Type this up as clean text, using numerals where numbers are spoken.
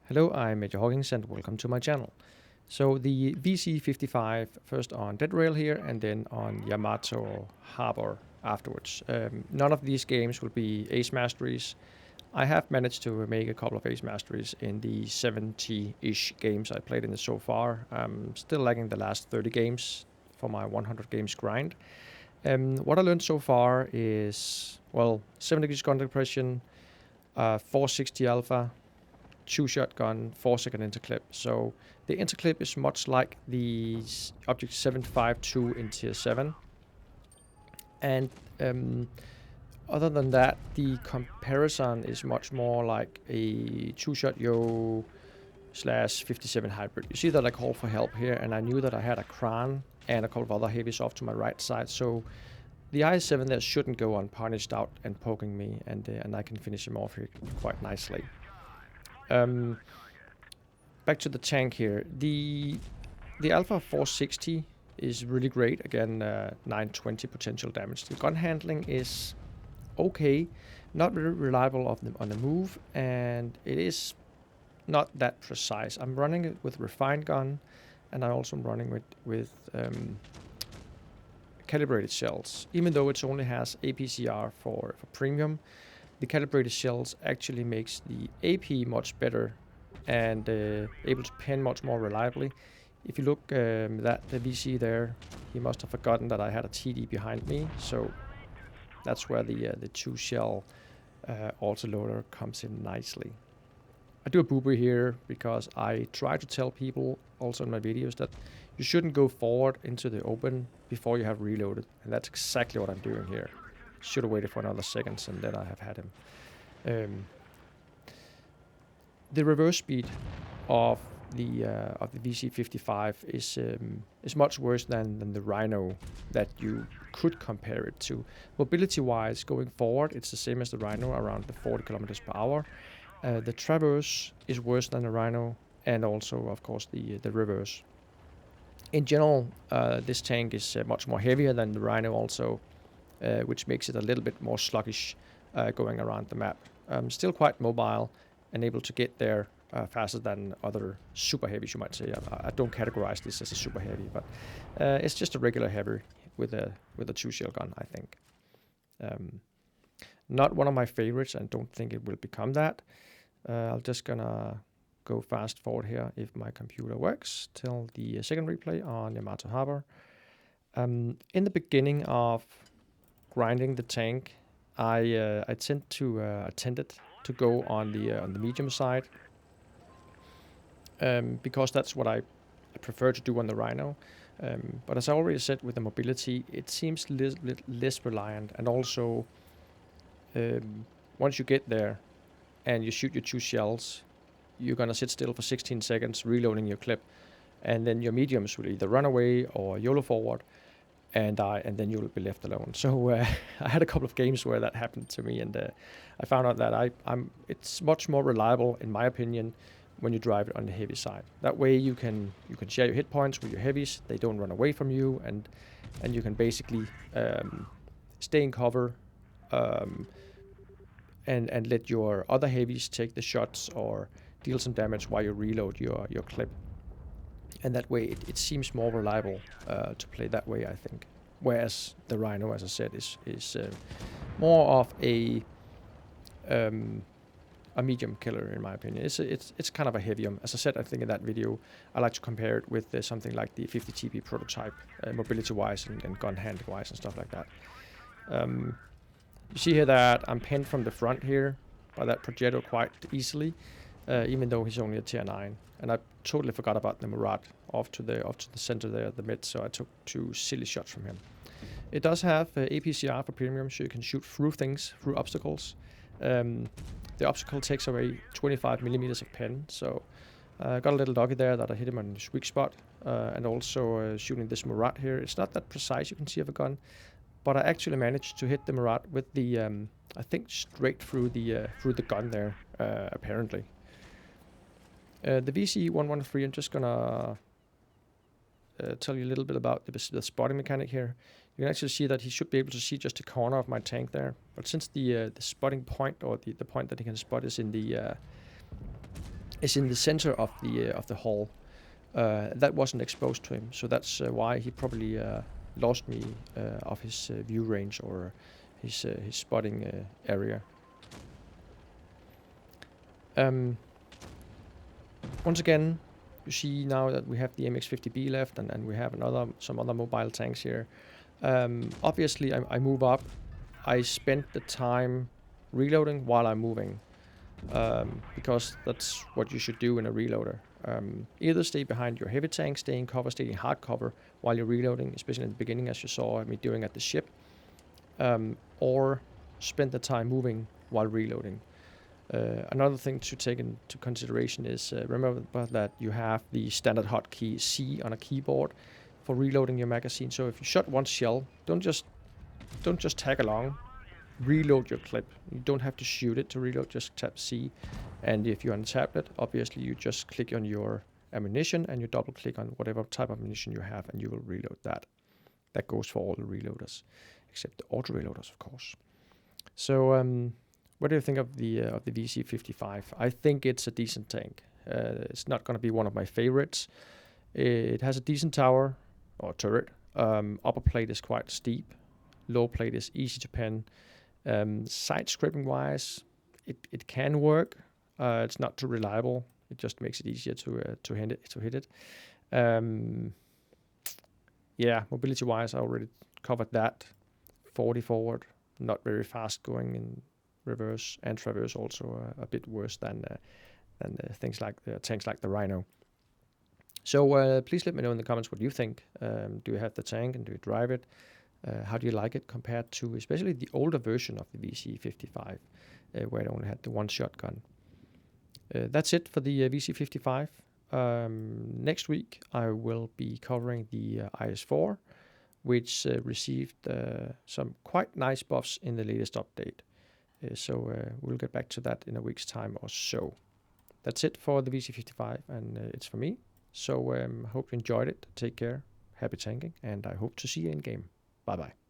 Hello, I'm Major Hawkins and welcome to my channel. So the VC55 first on Dead Rail here and then on Yamato Harbor afterwards. None of these games will be Ace Masteries. I have managed to make a couple of Ace Masteries in the 70-ish games I played in it so far. I'm still lagging the last 30 games for my 100 games grind. What I learned so far is, well, 7 degrees gun depression, 460 alpha, 2-shotgun, 4-second interclip. So the interclip is much like the Object 752 in Tier 7. And other than that, the comparison is much more like a 2-shot yo slash 57 hybrid. You see that I call for help here, and I knew that I had a Kran and a couple of other heavies off to my right side. So the I7 there shouldn't go unpunished out and poking me, and I can finish him off here quite nicely. Back to the tank here. The Alpha 460 is really great. Again, 920 potential damage. The gun handling is okay, not very reliable on the move, and it is not that precise. I'm running it with refined gun, and I also am running with calibrated shells. Even though it only has APCR for premium, the calibrated shells actually makes the AP much better and able to pen much more reliably. If you look at the VC there, he must have forgotten that I had a TD behind me, so that's where the 2-shell autoloader comes in nicely. I do a boober here because I try to tell people also in my videos that you shouldn't go forward into the open before you have reloaded, and that's exactly what I'm doing here. Should have waited for another seconds and then I have had him. The reverse speed of the VC55 is much worse than the Rhino that you could compare it to. Mobility wise, going forward, it's the same as the Rhino, around the 40 kilometers per hour. The traverse is worse than the Rhino, and also of course the reverse. In general, this tank is much more heavier than the Rhino also, which makes it a little bit more sluggish going around the map. Still quite mobile and able to get there faster than other super heavies, you might say. I don't categorize this as a super heavy, but it's just a regular heavy with a 2-shell gun, I think. Not one of my favorites, and don't think it will become that. I'm just gonna go fast forward here if my computer works till the second replay on Yamato Harbor. In the beginning of grinding the tank, I tended to go on the medium side because that's what I prefer to do on the Rhino. But as I already said, with the mobility, it seems a little bit less reliant, and also once you get there and you shoot your 2 shells, you're gonna sit still for 16 seconds reloading your clip, and then your mediums will either run away or YOLO forward and die, and then you'll be left alone. So I had a couple of games where that happened to me, and I found out that it's much more reliable, in my opinion, when you drive it on the heavy side. That way you can share your hit points with your heavies. They don't run away from you, and you can basically stay in cover and let your other heavies take the shots or deal some damage while you reload your clip. And that way it seems more reliable to play that way, I think. Whereas the Rhino, as I said, is more of a medium killer, in my opinion. It's kind of a heavier. As I said, I think in that video, I like to compare it with something like the 50 TP prototype, mobility-wise and gun handling-wise and stuff like that. You see here that I'm pinned from the front here by that projectile quite easily, even though he's only a tier 9. And I totally forgot about the Murat off to the center there at the mid, so I took 2 silly shots from him. It does have APCR for premium, so you can shoot through things, through obstacles. The obstacle takes away 25 millimeters of pen, so I got a little doggy there that I hit him on his weak spot, and also shooting this Murat here. It's not that precise, you can see of a gun, but I actually managed to hit the Murat with the, I think, straight through the gun there, apparently. The VC113, I'm just gonna tell you a little bit about the spotting mechanic here. You can actually see that he should be able to see just a corner of my tank there. But since the spotting point, or the point that he can spot, is in is in the center of the hall. That wasn't exposed to him, so that's why he probably lost me of his view range or his spotting area. Once again, you see now that we have the MX-50B left, and we have some other mobile tanks here. Obviously, I move up. I spend the time reloading while I'm moving, because that's what you should do in a reloader. Either stay behind your heavy tank, stay in cover, stay in hard cover while you're reloading, especially in the beginning, as you saw me doing at the ship, or spend the time moving while reloading. Another thing to take into consideration is remember that you have the standard hotkey C on a keyboard for reloading your magazine. So if you shot one shell, don't just tag along. Reload your clip. You don't have to shoot it to reload, just tap C. And if you're on a tablet, obviously you just click on your ammunition and you double click on whatever type of ammunition you have and you will reload that. That goes for all the reloaders, except the auto reloaders, of course. So what do you think of the VC55? I think it's a decent tank. It's not going to be one of my favorites. It has a decent tower or turret. Upper plate is quite steep. Low plate is easy to pen. Side scraping wise, it can work. It's not too reliable. It just makes it easier to hit it. Yeah, mobility wise, I already covered that. 40 forward, not very fast going in reverse, and traverse also a bit worse than things like the tanks like the Rhino. So please let me know in the comments what you think. Do you have the tank and do you drive it? How do you like it compared to especially the older version of the VC55, where it only had the one shotgun? That's it for the VC55. Next week I will be covering the IS-4, which received some quite nice buffs in the latest update. So we'll get back to that in a week's time or so. That's it for the VC55, and it's for me. So hope you enjoyed it. Take care, happy tanking, and I hope to see you in game. Bye-bye.